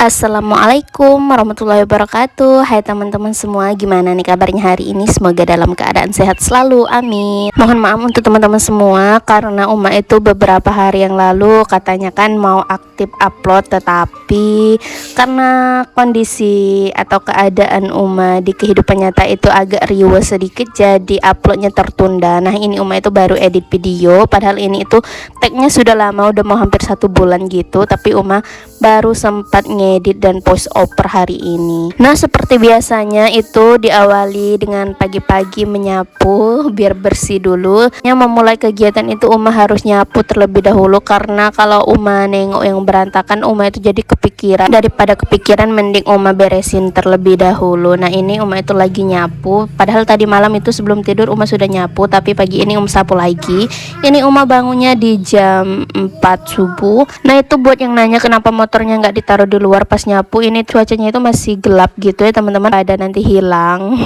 Assalamualaikum warahmatullahi wabarakatuh. Hai teman-teman semua, gimana nih kabarnya hari ini? Semoga dalam keadaan sehat selalu, amin. Mohon maaf untuk teman-teman semua, karena Uma itu beberapa hari yang lalu katanya kan mau aktif upload, tetapi karena kondisi atau keadaan Uma di kehidupan nyata itu agak riuh sedikit, jadi uploadnya tertunda. Nah ini Uma itu baru edit video, padahal ini itu tagnya sudah lama, udah mau hampir 1 bulan gitu, tapi Uma baru sempat ngedit dan post per hari ini. Nah seperti biasanya itu diawali dengan pagi-pagi menyapu biar bersih dulu. Yang memulai kegiatan itu Uma harus nyapu terlebih dahulu, karena kalau Uma nengok yang berantakan Uma itu jadi kepikiran. Daripada kepikiran mending Uma beresin terlebih dahulu. Nah ini Uma itu lagi nyapu, padahal tadi malam itu sebelum tidur Uma sudah nyapu, tapi pagi ini Uma sapu lagi. Ini Uma bangunnya di jam 4 subuh. Nah itu buat yang nanya kenapa motornya nggak ditaruh di luar pas nyapu, ini cuacanya itu masih gelap gitu ya teman-teman, pada nanti hilang.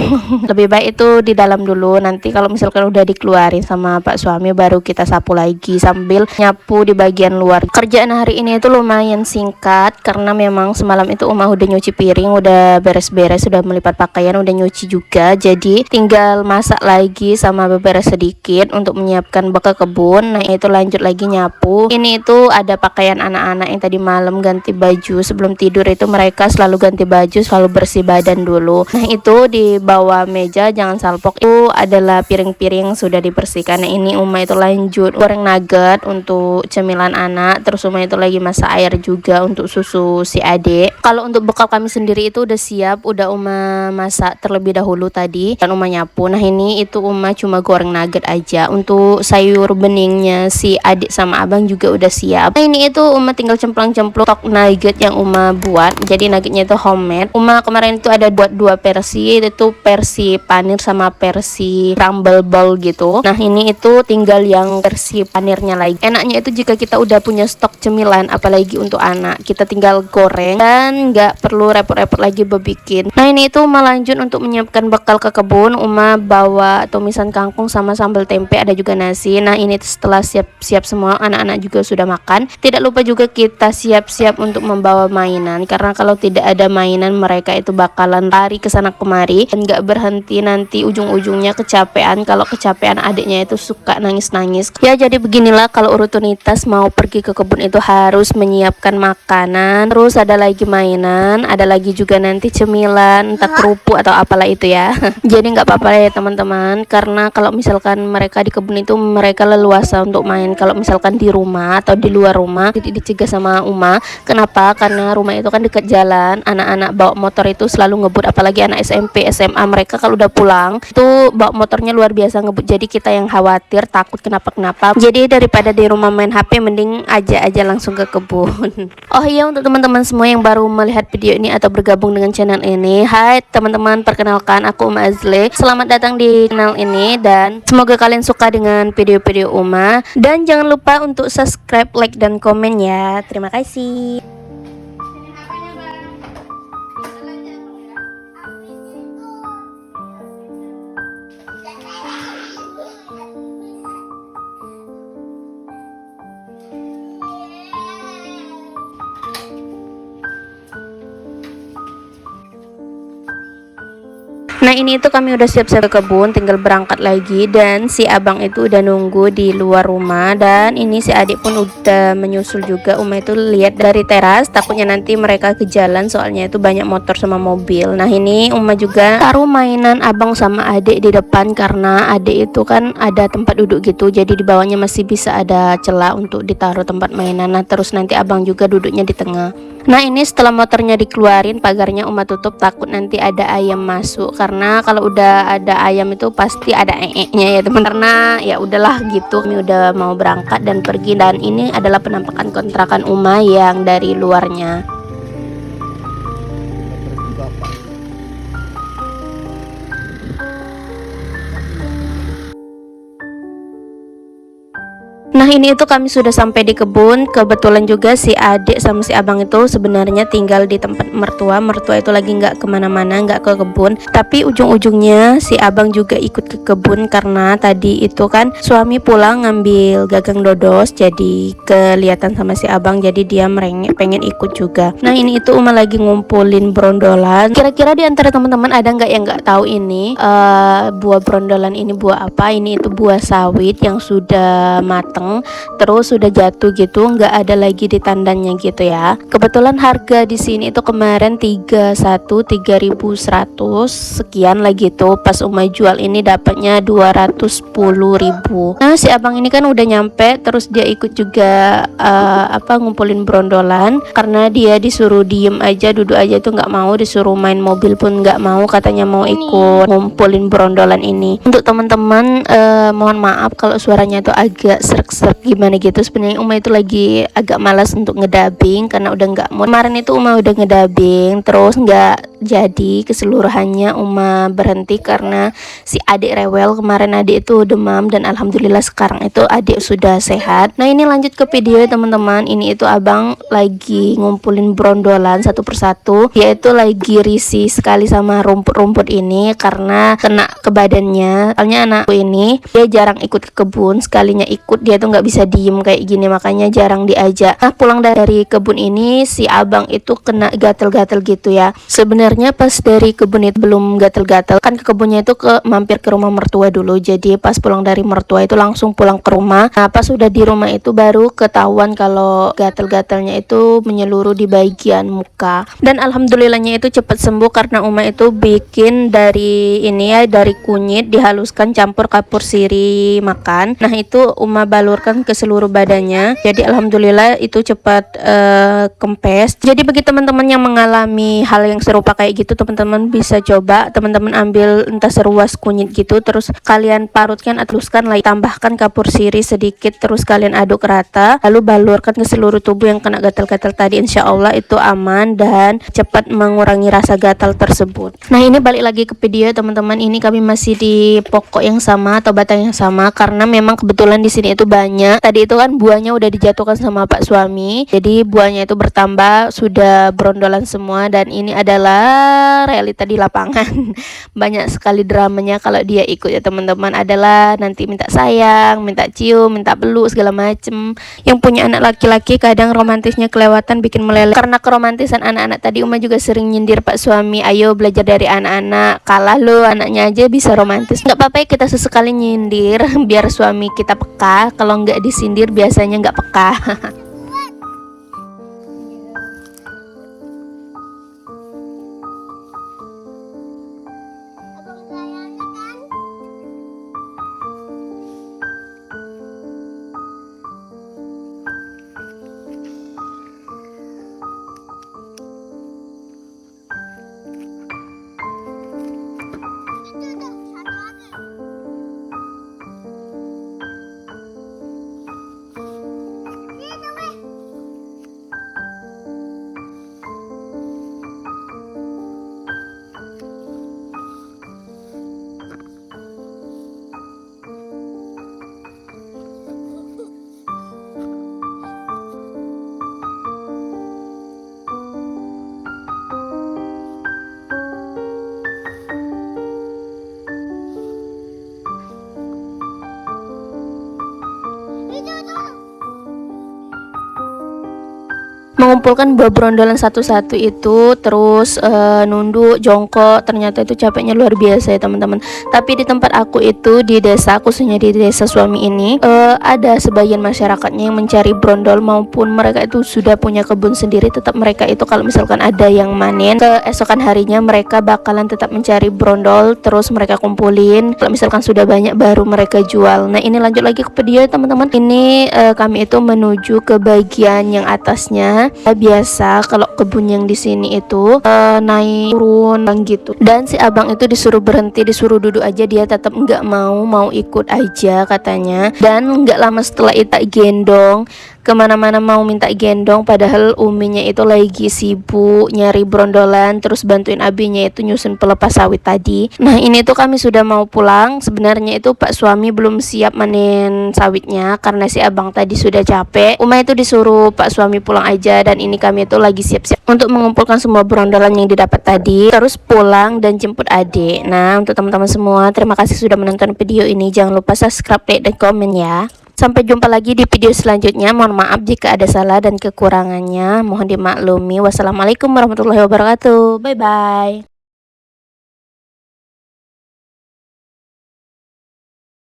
Lebih baik itu di dalam dulu, nanti kalau misalkan udah dikeluarin sama Pak suami baru kita sapu lagi sambil nyapu di bagian luar. Kerjaan hari ini itu lumayan singkat karena memang semalam itu Uma udah nyuci piring, udah beres-beres, sudah melipat pakaian, udah nyuci juga, jadi tinggal masak lagi sama beberes sedikit untuk menyiapkan bekal kebun. Nah itu lanjut lagi nyapu. Ini itu ada pakaian anak-anak yang tadi malam ganti baju, sebelum tidur itu mereka selalu ganti baju, selalu bersih badan dulu. Nah itu di bawah meja jangan salpok itu adalah piring-piring sudah dibersihkan. Nah ini Uma itu lanjut goreng nugget untuk cemilan anak, terus Uma itu lagi masak air juga untuk susu si adik. Kalau untuk bekal kami sendiri itu udah siap, udah Uma masak terlebih dahulu tadi dan Uma nyapu. Nah ini itu Uma cuma goreng nugget aja, untuk sayur beningnya si adik sama abang juga udah siap. Nah ini itu Uma tinggal cemplang-cemplung stok nugget yang Uma buat, jadi nuggetnya itu homemade. Uma kemarin itu ada buat 2 versi, itu versi panir sama versi crumble ball gitu. Nah ini itu tinggal yang versi panirnya lagi. Enaknya itu jika kita udah punya stok cemilan, apalagi untuk anak, kita tinggal goreng dan nggak perlu repot-repot lagi berbikin. Nah ini itu Uma lanjut untuk menyiapkan bekal ke kebun. Uma bawa tumisan kangkung sama sambal tempe, ada juga nasi. Nah ini setelah siap-siap semua, anak-anak juga sudah makan. Tidak lupa juga kita siap-siap untuk membawa mainan, karena kalau tidak ada mainan mereka itu bakalan lari ke sana kemari dan nggak berhenti, nanti ujung-ujungnya kecapean. Kalau kecapean adiknya itu suka nangis-nangis ya. Jadi beginilah kalau rutinitas mau pergi ke kebun itu harus menyiapkan makanan, terus ada lagi mainan, ada lagi juga nanti cemilan, entah kerupuk atau apalah itu ya. Jadi nggak apa-apa ya teman-teman, karena kalau misalkan mereka di kebun itu mereka leluasa untuk main. Kalau misalkan di rumah atau di luar rumah jadi dicegah sama Uma. Kenapa? Karena rumah itu kan dekat jalan, anak-anak bawa motor itu selalu ngebut, apalagi anak SMP, SMA, mereka kalau udah pulang itu bawa motornya luar biasa ngebut, jadi kita yang khawatir takut kenapa-kenapa. Jadi daripada di rumah main HP, mending aja langsung ke kebun. Oh iya, untuk teman-teman semua yang baru melihat video ini atau bergabung dengan channel ini, hai teman-teman, perkenalkan aku Uma Azle. Selamat datang di channel ini dan semoga kalian suka dengan video-video Uma, dan jangan lupa untuk subscribe, like, dan komen ya. Terima kasih. Nah ini itu kami udah siap-siap ke kebun, tinggal berangkat lagi, dan si abang itu udah nunggu di luar rumah, dan ini si adik pun udah menyusul juga. Uma itu lihat dari teras, takutnya nanti mereka ke jalan soalnya itu banyak motor sama mobil. Nah ini Uma juga taruh mainan abang sama adik di depan, karena adik itu kan ada tempat duduk gitu, jadi di bawahnya masih bisa ada celah untuk ditaruh tempat mainan. Nah terus nanti abang juga duduknya di tengah. Nah ini setelah motornya dikeluarin, pagarnya Uma tutup, takut nanti ada ayam masuk, karena kalau udah ada ayam itu pasti ada nya ya teman. Karena ya udahlah gitu, kami udah mau berangkat dan pergi, dan ini adalah penampakan kontrakan Uma yang dari luarnya. Nah Nah ini itu kami sudah sampai di kebun. Kebetulan juga si adik sama si abang itu sebenarnya tinggal di tempat mertua. Mertua itu lagi nggak kemana-mana, nggak ke kebun. Tapi ujung-ujungnya si abang juga ikut ke kebun karena tadi itu kan suami pulang ngambil gagang dodos, jadi kelihatan sama si abang, jadi dia merengek pengen ikut juga. Nah ini itu Uma lagi ngumpulin brondolan. Kira-kira di antara teman-teman ada nggak yang nggak tahu ini buah brondolan ini buah apa? Ini itu buah sawit yang sudah mateng, terus sudah jatuh gitu, nggak ada lagi di tandannya gitu ya. Kebetulan harga di sini itu kemarin 3.100 sekian lagi tuh. Pas Uma jual ini dapatnya 210.000. Nah si abang ini kan udah nyampe, terus dia ikut juga ngumpulin brondolan karena dia disuruh diem aja, duduk aja tuh nggak mau, disuruh main mobil pun nggak mau, katanya mau ikut ngumpulin brondolan ini. Untuk teman-teman mohon maaf kalau suaranya itu agak serak-serak gimana gitu. Sebenarnya Uma itu lagi agak malas untuk ngedabing karena udah nggak mood. Kemarin itu Uma udah ngedabing terus nggak jadi keseluruhannya. Uma berhenti karena si adik rewel. Kemarin adik itu demam dan alhamdulillah sekarang itu adik sudah sehat. Nah ini lanjut ke video ya teman-teman. Ini itu abang lagi ngumpulin brondolan satu persatu. Dia itu lagi risih sekali sama rumput-rumput ini karena kena ke badannya. Soalnya anakku ini dia jarang ikut ke kebun, sekalinya ikut dia tuh nggak bisa diem kayak gini, makanya jarang diajak. Nah pulang dari kebun ini si abang itu kena gatel-gatel gitu ya. Sebenarnya pas dari kebun itu belum gatel-gatel, kan ke kebunnya itu mampir ke rumah mertua dulu. Jadi pas pulang dari mertua itu langsung pulang ke rumah. Nah pas sudah di rumah itu baru ketahuan kalau gatel-gatelnya itu menyeluruh di bagian muka. Dan alhamdulillahnya itu cepat sembuh karena Uma itu bikin dari ini ya, dari kunyit dihaluskan campur kapur sirih makan. Nah itu Uma balurkan ke seluruh badannya. Jadi alhamdulillah itu cepat kempes. Jadi bagi teman-teman yang mengalami hal yang serupa kayak gitu, teman-teman bisa coba. Teman-teman ambil entah seruas kunyit gitu, terus kalian parutkan, haluskan lagi, tambahkan kapur sirih sedikit, terus kalian aduk rata, lalu balurkan ke seluruh tubuh yang kena gatal-gatal tadi. Insya Allah itu aman dan cepat mengurangi rasa gatal tersebut. Nah ini balik lagi ke video teman-teman. Ini kami masih di pokok yang sama atau batang yang sama karena memang kebetulan di sini itu banyak. Tadi itu kan buahnya udah dijatuhkan sama Pak suami, jadi buahnya itu bertambah, sudah brondolan semua. Dan ini adalah realita di lapangan. Banyak sekali dramanya kalau dia ikut ya teman-teman, adalah nanti minta sayang, minta cium, minta peluk segala macem. Yang punya anak laki-laki kadang romantisnya kelewatan, bikin meleleh. Karena keromantisan anak-anak tadi, Uma juga sering nyindir Pak suami, ayo belajar dari anak-anak, kalah lo anaknya aja bisa romantis. Nggak apa-apa ya kita sesekali nyindir biar suami kita peka. Kalau nggak disindir biasanya nggak peka. Mengumpulkan buah brondolan satu-satu itu, terus nunduk jongkok, ternyata itu capeknya luar biasa ya teman-teman. Tapi di tempat aku itu, di desa, khususnya di desa suami ini, ada sebagian masyarakatnya yang mencari brondol, maupun mereka itu sudah punya kebun sendiri. Tetap mereka itu kalau misalkan ada yang manen, keesokan harinya mereka bakalan tetap mencari brondol, terus mereka kumpulin. Kalau misalkan sudah banyak baru mereka jual. Nah ini lanjut lagi ke video teman-teman. Ini kami itu menuju ke bagian yang atasnya. Biasa kalau kebun yang di sini itu naik turun gitu. Dan si abang itu disuruh berhenti, disuruh duduk aja, dia tetap nggak mau ikut aja katanya. Dan nggak lama setelah itu gendong kemana-mana mau minta gendong, padahal uminya itu lagi sibuk nyari brondolan, terus bantuin abinya itu nyusun pelepas sawit tadi. Nah ini tuh kami sudah mau pulang. Sebenarnya itu Pak suami belum siap manen sawitnya karena si abang tadi sudah capek. Uma itu disuruh Pak suami pulang aja, dan ini kami itu lagi siap-siap untuk mengumpulkan semua brondolan yang didapat tadi, terus pulang dan jemput adik. Nah untuk teman-teman semua, terima kasih sudah menonton video ini. Jangan lupa subscribe, like, dan komen ya. Sampai jumpa lagi di video selanjutnya. Mohon maaf jika ada salah dan kekurangannya, mohon dimaklumi. Wassalamualaikum warahmatullahi wabarakatuh. Bye bye.